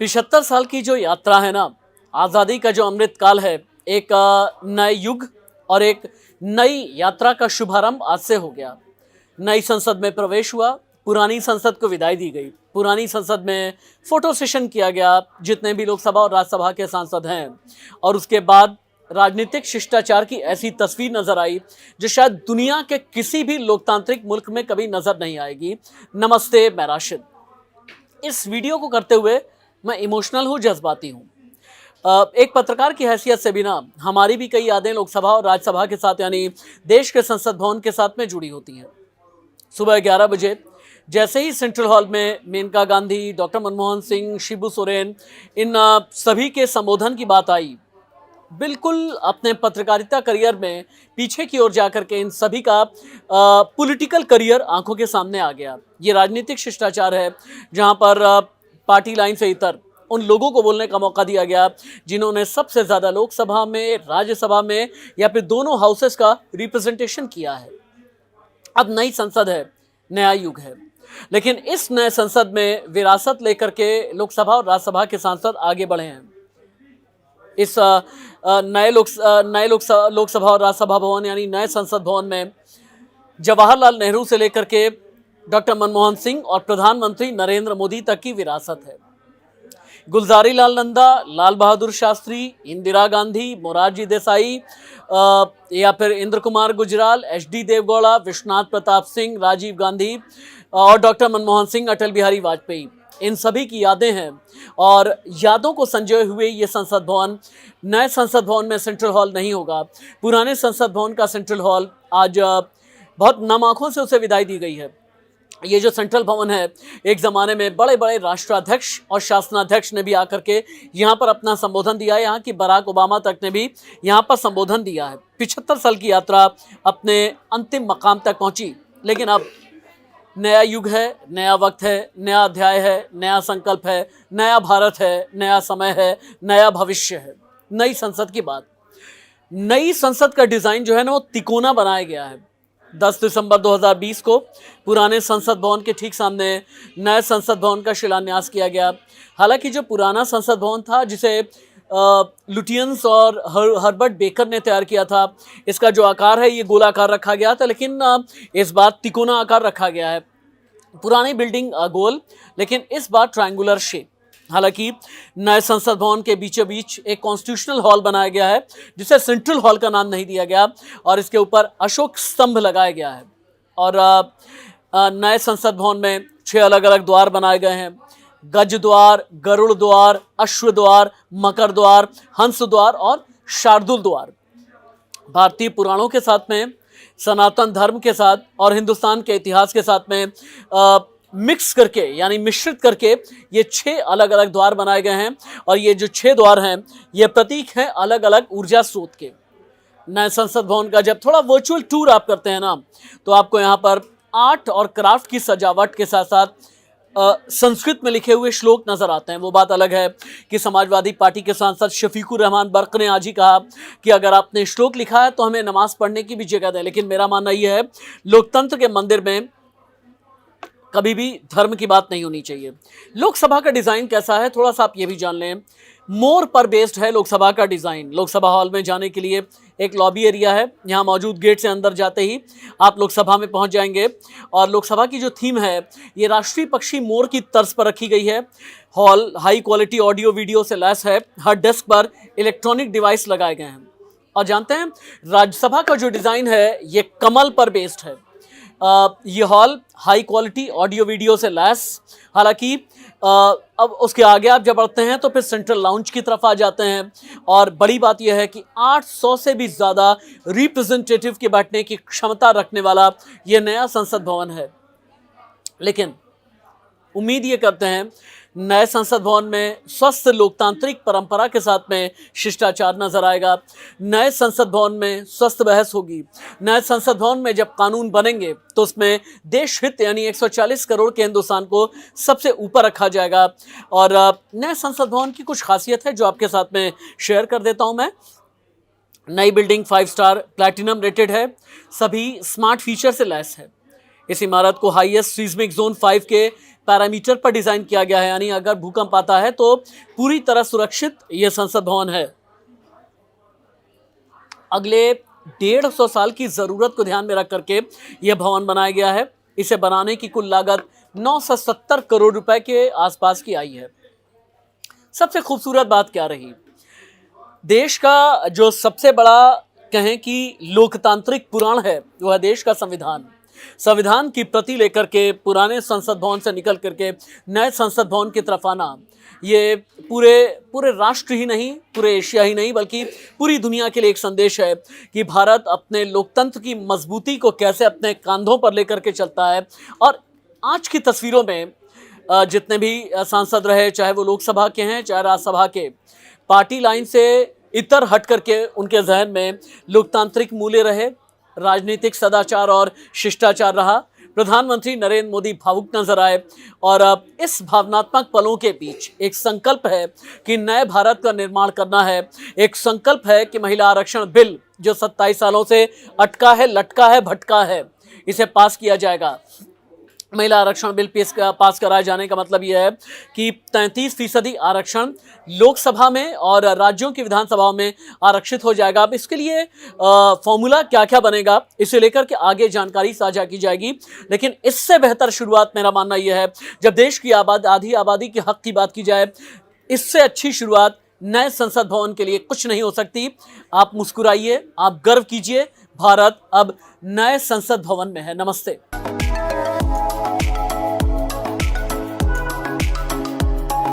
75 साल की जो यात्रा है ना, आज़ादी का जो अमृत काल है, एक नए युग और एक नई यात्रा का शुभारंभ आज से हो गया। नई संसद में प्रवेश हुआ, पुरानी संसद को विदाई दी गई। पुरानी संसद में फोटो सेशन किया गया, जितने भी लोकसभा और राज्यसभा के सांसद हैं, और उसके बाद राजनीतिक शिष्टाचार की ऐसी तस्वीर नजर आई जो शायद दुनिया के किसी भी लोकतांत्रिक मुल्क में कभी नजर नहीं आएगी। नमस्ते, मैं राशिद। इस वीडियो को करते हुए मैं इमोशनल हूँ, जज्बाती हूँ। एक पत्रकार की हैसियत से भी ना, हमारी भी कई यादें लोकसभा और राज्यसभा के साथ यानी देश के संसद भवन के साथ में जुड़ी होती हैं। सुबह 11 बजे जैसे ही सेंट्रल हॉल में मेनका गांधी, डॉक्टर मनमोहन सिंह, शिबू सोरेन, इन सभी के संबोधन की बात आई, बिल्कुल अपने पत्रकारिता करियर में पीछे की ओर जाकर के इन सभी का पॉलिटिकल करियर आंखों के सामने आ गया। ये राजनीतिक शिष्टाचार है जहां पर पार्टी लाइन से इतर उन लोगों को बोलने का मौका दिया गया जिन्होंने सबसे ज़्यादा लोकसभा में, राज्यसभा में या फिर दोनों हाउसेस का रिप्रेजेंटेशन किया है। अब नई संसद है, नया युग है, लेकिन इस नए संसद में विरासत लेकर के लोकसभा और राज्यसभा के सांसद आगे बढ़े हैं। इस नए लोकसभा और राज्यसभा भवन यानी नए संसद भवन में जवाहरलाल नेहरू से लेकर के डॉक्टर मनमोहन सिंह और प्रधानमंत्री नरेंद्र मोदी तक की विरासत है। गुलजारी लाल नंदा, लाल बहादुर शास्त्री, इंदिरा गांधी, मोरारजी देसाई या फिर इंद्र कुमार गुजराल, एच.डी. देवगौड़ा, विश्वनाथ प्रताप सिंह, राजीव गांधी और डॉक्टर मनमोहन सिंह, अटल बिहारी वाजपेयी, इन सभी की यादें हैं। और यादों को संजोए हुए ये संसद भवन, नए संसद भवन में सेंट्रल हॉल नहीं होगा। पुराने संसद भवन का सेंट्रल हॉल आज बहुत नम आंखों से उसे विदाई दी गई है। ये जो सेंट्रल भवन है, एक ज़माने में बड़े बड़े राष्ट्राध्यक्ष और शासनाध्यक्ष ने भी आकर के यहाँ पर अपना संबोधन दिया है। यहाँ की बराक ओबामा तक ने भी यहाँ पर संबोधन दिया है। 75 साल की यात्रा अपने अंतिम मकाम तक पहुँची, लेकिन अब नया युग है, नया वक्त है, नया अध्याय है, नया संकल्प है, नया भारत है, नया समय है, नया भविष्य है। नई संसद की बात, नई संसद का डिज़ाइन जो है ना, वो तिकोना बनाया गया है। 10 दिसंबर 2020 को पुराने संसद भवन के ठीक सामने नए संसद भवन का शिलान्यास किया गया। हालांकि जो पुराना संसद भवन था, जिसे लुटियंस और हर्बर्ट बेकर ने तैयार किया था, इसका जो आकार है ये गोलाकार रखा गया था, लेकिन इस बार तिकोना आकार रखा गया है। पुरानी बिल्डिंग गोल, लेकिन इस बार ट्रायंगुलर शेप। हालांकि नए संसद भवन के बीचों बीच एक कॉन्स्टिट्यूशनल हॉल बनाया गया है, जिसे सेंट्रल हॉल का नाम नहीं दिया गया, और इसके ऊपर अशोक स्तंभ लगाया गया है। और नए संसद भवन में 6 अलग अलग द्वार बनाए गए हैं: गज द्वार, गरुड़ द्वार, अश्व द्वार, मकर द्वार, हंस द्वार और शार्दुल द्वार। भारतीय पुराणों के साथ में, सनातन धर्म के साथ और हिंदुस्तान के इतिहास के साथ में मिक्स करके यानी मिश्रित करके ये 6 अलग अलग द्वार बनाए गए हैं। और ये जो 6 द्वार हैं, ये प्रतीक हैं अलग अलग ऊर्जा स्रोत के। नए संसद भवन का जब थोड़ा वर्चुअल टूर आप करते हैं ना, तो आपको यहाँ पर आर्ट और क्राफ्ट की सजावट के साथ साथ संस्कृत में लिखे हुए श्लोक नजर आते हैं। वो बात अलग है कि समाजवादी पार्टी के सांसद शफीकुर रहमान बर्क ने आज ही कहा कि अगर आपने श्लोक लिखा है तो हमें नमाज पढ़ने की भी जगह दें। लेकिन मेरा मानना यह है, लोकतंत्र के मंदिर में कभी भी धर्म की बात नहीं होनी चाहिए। लोकसभा का डिज़ाइन कैसा है, थोड़ा सा आप ये भी जान लें। मोर पर बेस्ड है लोकसभा का डिज़ाइन। लोकसभा हॉल में जाने के लिए एक लॉबी एरिया है, यहाँ मौजूद गेट से अंदर जाते ही आप लोकसभा में पहुँच जाएंगे। और लोकसभा की जो थीम है, ये राष्ट्रीय पक्षी मोर की तर्ज पर रखी गई है। Hall high quality audio video से लैस है। हर डेस्क पर इलेक्ट्रॉनिक डिवाइस लगाए गए हैं। और जानते हैं, राज्यसभा का जो डिज़ाइन है, ये कमल पर बेस्ड है। ये hall high quality audio video से लैस। हालांकि अब उसके आगे आप जब बढ़ते हैं तो फिर सेंट्रल लाउंज की तरफ आ जाते हैं। और बड़ी बात यह है कि 800 से भी ज़्यादा रिप्रेजेंटेटिव के बैठने की क्षमता रखने वाला ये नया संसद भवन है। लेकिन उम्मीद ये करते हैं, नए संसद भवन में स्वस्थ लोकतांत्रिक परंपरा के साथ में शिष्टाचार नजर आएगा। नए संसद भवन में स्वस्थ बहस होगी। नए संसद भवन में जब कानून बनेंगे तो उसमें देश हित यानी 140 करोड़ के हिंदुस्तान को सबसे ऊपर रखा जाएगा। और नए संसद भवन की कुछ खासियत है जो आपके साथ में शेयर कर देता हूं मैं। नई बिल्डिंग 5 स्टार प्लैटिनम रेटेड है, सभी स्मार्ट फीचर से लैस है। इस इमारत को हाईएस्ट सीस्मिक जोन 5 के पैरामीटर पर डिजाइन किया गया है, यानी अगर भूकंप आता है तो पूरी तरह सुरक्षित यह संसद भवन है। अगले 150 साल की जरूरत को ध्यान में रख करके यह भवन बनाया गया है। इसे बनाने की कुल लागत 970 करोड़ रुपए के आसपास की आई है। सबसे खूबसूरत बात क्या रही? देश का जो सबसे बड़ा कहें कि लोकतांत्रिक पुराण है वह है देश का संविधान। संविधान की प्रति लेकर के पुराने संसद भवन से निकल करके नए संसद भवन की तरफ आना, ये पूरे राष्ट्र ही नहीं, पूरे एशिया ही नहीं, बल्कि पूरी दुनिया के लिए एक संदेश है कि भारत अपने लोकतंत्र की मजबूती को कैसे अपने कंधों पर लेकर के चलता है। और आज की तस्वीरों में जितने भी सांसद रहे, चाहे वो लोकसभा के हैं चाहे राज्यसभा के, पार्टी लाइन से इतर हट करके उनके जहन में लोकतांत्रिक मूल्य रहे, राजनीतिक सदाचार और शिष्टाचार रहा। प्रधानमंत्री नरेंद्र मोदी भावुक नजर आए और अब इस भावनात्मक पलों के बीच एक संकल्प है कि नए भारत का निर्माण करना है। एक संकल्प है कि महिला आरक्षण बिल जो 27 सालों से अटका है, लटका है, भटका है, इसे पास किया जाएगा। महिला आरक्षण बिल पास कराए जाने का मतलब यह है कि 33% आरक्षण लोकसभा में और राज्यों की विधानसभाओं में आरक्षित हो जाएगा। अब इसके लिए फॉर्मूला क्या क्या बनेगा, इसे लेकर के आगे जानकारी साझा की जाएगी। लेकिन इससे बेहतर शुरुआत मेरा मानना यह है, जब देश की आधी आबादी के हक की बात की जाए, इससे अच्छी शुरुआत नए संसद भवन के लिए कुछ नहीं हो सकती। आप मुस्कुराइए, आप गर्व कीजिए, भारत अब नए संसद भवन में है। नमस्ते।